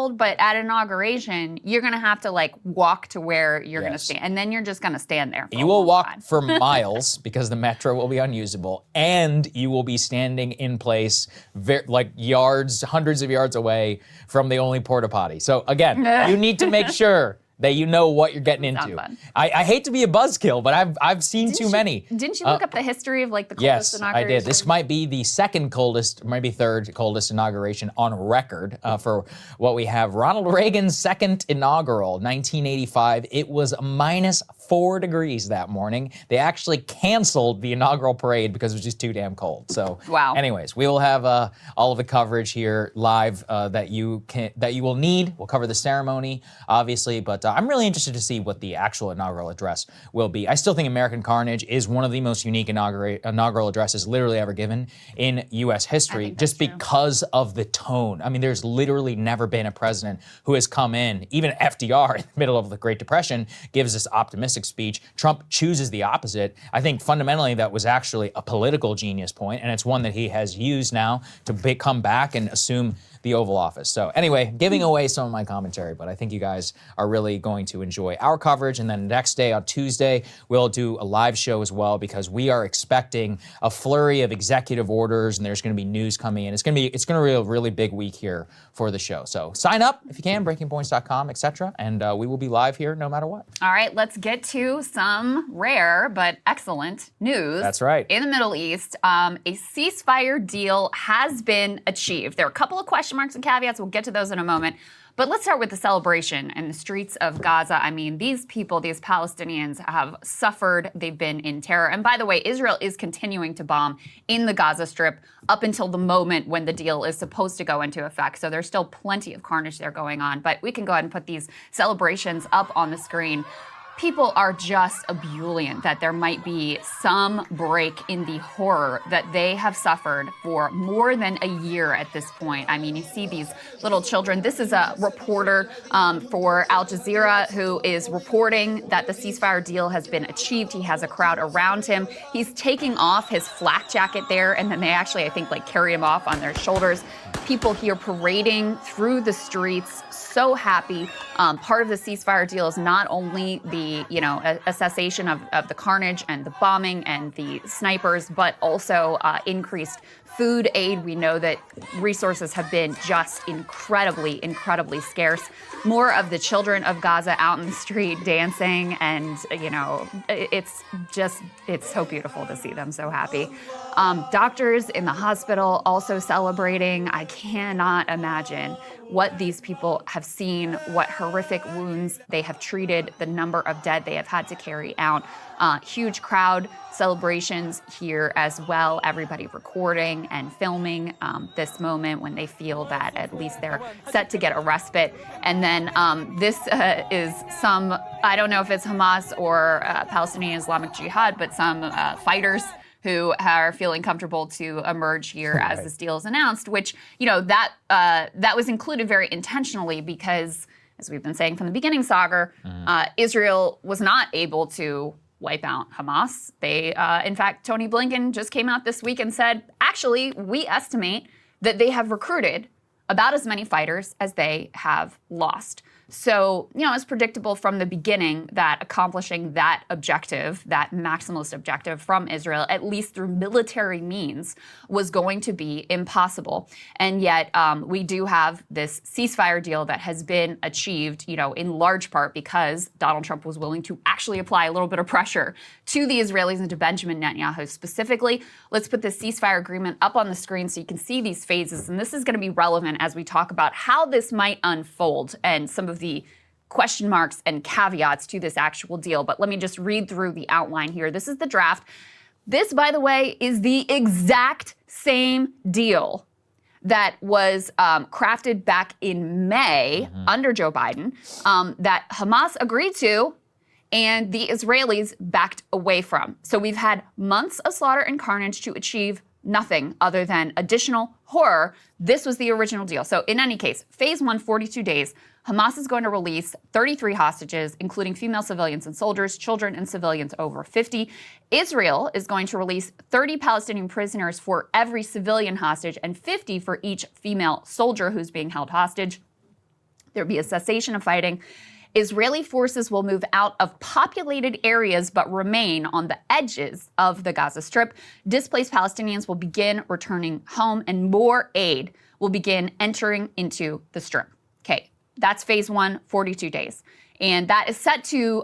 told, but at inauguration, you're going to have to like walk to where you're going to stand. And then you're just going to stand there. You will walk for miles because the metro will be unusable, and you will be standing in place like yards, hundreds of yards away from the only porta potty. So again, you need to make sure that you know what you're getting into. I hate to be a buzzkill, but I've seen too many. Didn't you look up the history of like the coldest inauguration? Yes, I did. This might be the second coldest, maybe third coldest inauguration on record for what we have. Ronald Reagan's second inaugural, 1985. It was -4 degrees that morning. They actually canceled the inaugural parade because it was just too damn cold. So, anyways, we will have all of the coverage here live that you will need. We'll cover the ceremony, obviously, but I'm really interested to see what the actual inaugural address will be. I still think American Carnage is one of the most unique inaugural addresses literally ever given in U.S. history, just because of the tone. I mean, there's literally never been a president who has come in, even FDR in the middle of the Great Depression, gives this optimistic speech. Trump chooses the opposite. I think fundamentally that was actually a political genius point, and it's one that he has used now to come back and assume the Oval Office. So anyway, giving away some of my commentary, but I think you guys are really going to enjoy our coverage. And then next day, on Tuesday, we'll do a live show as well, because we are expecting a flurry of executive orders, and there's going to be news coming in. It's going to be a really big week here for the show. So sign up if you can, breakingpoints.com, etc. And we will be live here no matter what. All right, let's get to some rare but excellent news. That's right. In the Middle East, a ceasefire deal has been achieved. There are a couple of question marks and caveats. We'll get to those in a moment. But let's start with the celebration in the streets of Gaza. I mean, these people, these Palestinians have suffered. They've been in terror. And by the way, Israel is continuing to bomb in the Gaza Strip up until the moment when the deal is supposed to go into effect. So there's still plenty of carnage there going on. But we can go ahead and put these celebrations up on the screen. People are just ebullient that there might be some break in the horror that they have suffered for more than a year at this point. I mean, you see these little children. This is a reporter for Al Jazeera who is reporting that the ceasefire deal has been achieved. He has a crowd around him. He's taking off his flak jacket there, and then they actually, I think, like carry him off on their shoulders. People here parading through the streets, so happy. Part of the ceasefire deal is not only the a cessation of the carnage and the bombing and the snipers, but also increased food aid. We know that resources have been just incredibly, incredibly scarce. More of the children of Gaza out in the street dancing, and it's so beautiful to see them so happy. Doctors in the hospital also celebrating. I cannot imagine what these people have seen, what horrific wounds they have treated, the number of dead they have had to carry out. Huge crowd celebrations here as well. Everybody recording and filming this moment when they feel that at least they're set to get a respite. And then this is some, I don't know if it's Hamas or Palestinian Islamic Jihad, but some fighters who are feeling comfortable to emerge here as this deal is announced, which, that was included very intentionally because, as we've been saying from the beginning, Sagar, Israel was not able to wipe out Hamas. They, in fact, Tony Blinken just came out this week and said, actually, we estimate that they have recruited about as many fighters as they have lost. So, it's predictable from the beginning that accomplishing that objective, that maximalist objective from Israel, at least through military means, was going to be impossible. And yet we do have this ceasefire deal that has been achieved, in large part because Donald Trump was willing to actually apply a little bit of pressure to the Israelis and to Benjamin Netanyahu specifically. Let's put this ceasefire agreement up on the screen so you can see these phases. And this is going to be relevant as we talk about how this might unfold and some of the question marks and caveats to this actual deal. But let me just read through the outline here. This is the draft. This, by the way, is the exact same deal that was crafted back in May under Joe Biden that Hamas agreed to and the Israelis backed away from. So we've had months of slaughter and carnage to achieve nothing other than additional horror. This was the original deal. So in any case, phase 1, 42 days, Hamas is going to release 33 hostages, including female civilians and soldiers, children and civilians over 50. Israel is going to release 30 Palestinian prisoners for every civilian hostage and 50 for each female soldier who's being held hostage. There'll be a cessation of fighting. Israeli forces will move out of populated areas but remain on the edges of the Gaza Strip. Displaced Palestinians will begin returning home, and more aid will begin entering into the Strip. Okay, that's phase one, 42 days. And that is set to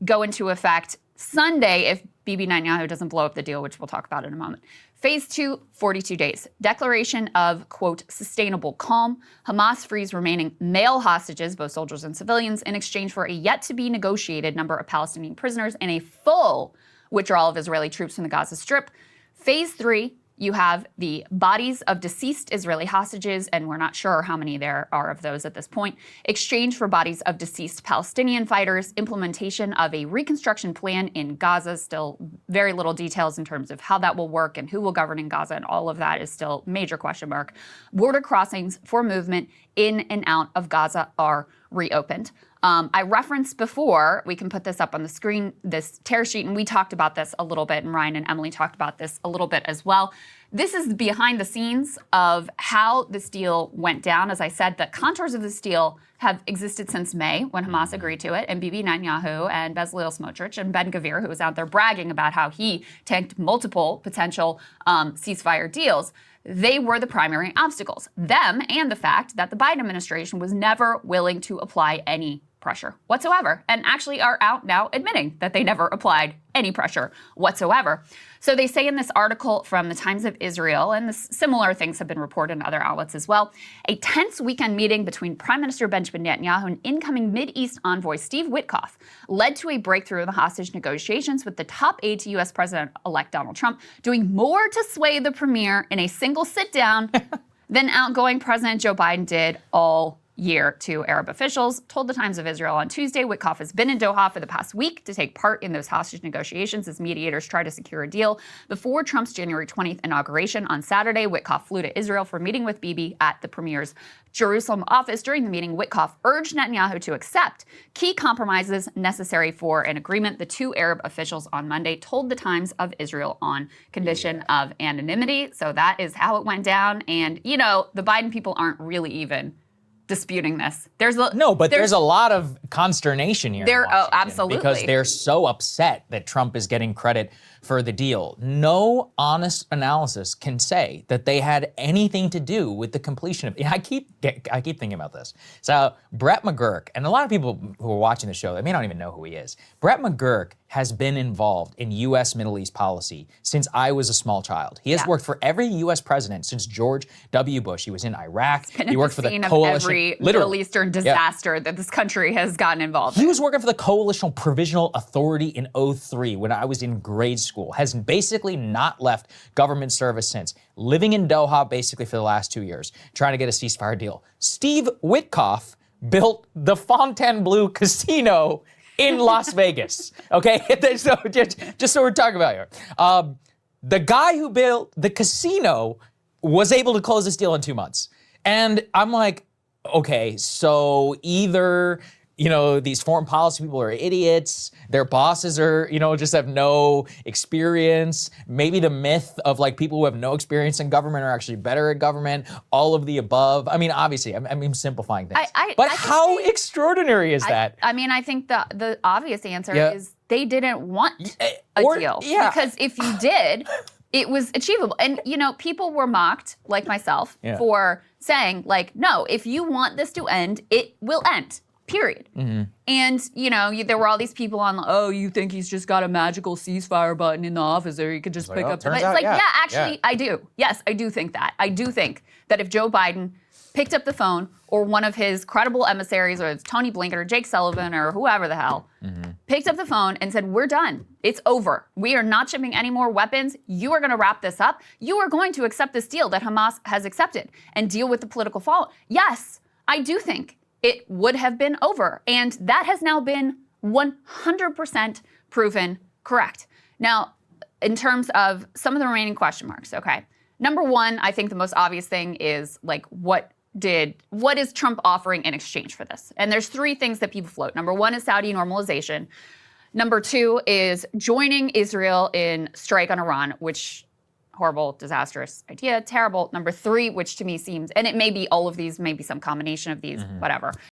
go into effect Sunday if Bibi Netanyahu doesn't blow up the deal, which we'll talk about in a moment. Phase two, 42 days. Declaration of, quote, sustainable calm. Hamas frees remaining male hostages, both soldiers and civilians, in exchange for a yet-to-be-negotiated number of Palestinian prisoners and a full withdrawal of Israeli troops from the Gaza Strip. Phase three, you have the bodies of deceased Israeli hostages, and we're not sure how many there are of those at this point, exchange for bodies of deceased Palestinian fighters, implementation of a reconstruction plan in Gaza, still very little details in terms of how that will work and who will govern in Gaza, and all of that is still major question mark. Border crossings for movement in and out of Gaza are reopened. I referenced before, we can put this up on the screen, this tear sheet, and we talked about this a little bit, and Ryan and Emily talked about this a little bit as well. This is behind the scenes of how this deal went down. As I said, the contours of this deal have existed since May when Hamas agreed to it, and Bibi Netanyahu and Bezalel Smotrich and Ben-Gvir, who was out there bragging about how he tanked multiple potential ceasefire deals. They were the primary obstacles. Them and the fact that the Biden administration was never willing to apply any pressure whatsoever, and actually are out now admitting that they never applied any pressure whatsoever. So they say in this article from the Times of Israel, and similar things have been reported in other outlets as well, a tense weekend meeting between Prime Minister Benjamin Netanyahu and incoming Mideast envoy Steve Witkoff led to a breakthrough in the hostage negotiations, with the top aide to U.S. President-elect Donald Trump doing more to sway the premier in a single sit-down than outgoing President Joe Biden did all year. Two Arab officials told the Times of Israel on Tuesday Witkoff has been in Doha for the past week to take part in those hostage negotiations as mediators try to secure a deal before Trump's January 20th inauguration. On Saturday, Witkoff flew to Israel for a meeting with Bibi at the premier's Jerusalem office. During the meeting, Witkoff urged Netanyahu to accept key compromises necessary for an agreement. The two Arab officials on Monday told the Times of Israel on condition of anonymity. So that is how it went down. And, you know, the Biden people aren't really even disputing this. There's a lot of consternation here. Absolutely. Because they're so upset that Trump is getting credit for the deal. No honest analysis can say that they had anything to do with the completion of it. I keep thinking about this. So Brett McGurk, and a lot of people who are watching the show, they may not even know who he is. Brett McGurk has been involved in U.S. Middle East policy since I was a small child. He has worked for every U.S. president since George W. Bush. He was in Iraq. He worked for the coalition. Every Middle Eastern disaster that this country has gotten involved in. He was working for the Coalitional Provisional Authority in 2003 when I was in grade school. Has basically not left government service since. Living in Doha basically for the last 2 years, trying to get a ceasefire deal. Steve Witkoff built the Fontainebleau Casino in Las Vegas. Okay, so just so we're talking about here. The guy who built the casino was able to close this deal in 2 months. And I'm like, okay, so either, you know, these foreign policy people are idiots, their bosses are, you know, just have no experience. Maybe the myth of like people who have no experience in government are actually better at government, all of the above. I mean, obviously, I'm simplifying things. But how extraordinary is that? I mean, I think the obvious answer is they didn't want a deal. Yeah. Because if you did, it was achievable. And, you know, people were mocked, like myself, for saying, like, no, if you want this to end, it will end, period. Mm-hmm. And, you know, there were all these people on, oh, you think he's just got a magical ceasefire button in the office or he could just pick up. It's like, actually, I do. Yes, I do think that. I do think that if Joe Biden picked up the phone, or one of his credible emissaries, or it's Tony Blinken or Jake Sullivan or whoever the hell, picked up the phone and said, we're done. It's over. We are not shipping any more weapons. You are going to wrap this up. You are going to accept this deal that Hamas has accepted and deal with the political fallout. Yes, I do think it would have been over. And that has now been 100% proven correct. Now, in terms of some of the remaining question marks, okay. Number one, I think the most obvious thing is, like, what is Trump offering in exchange for this? And there's three things that people float. Number one is Saudi normalization. Number two is joining Israel in strike on Iran, which horrible, disastrous idea, terrible. Number three, which to me seems, and it may be all of these, maybe some combination of these, whatever.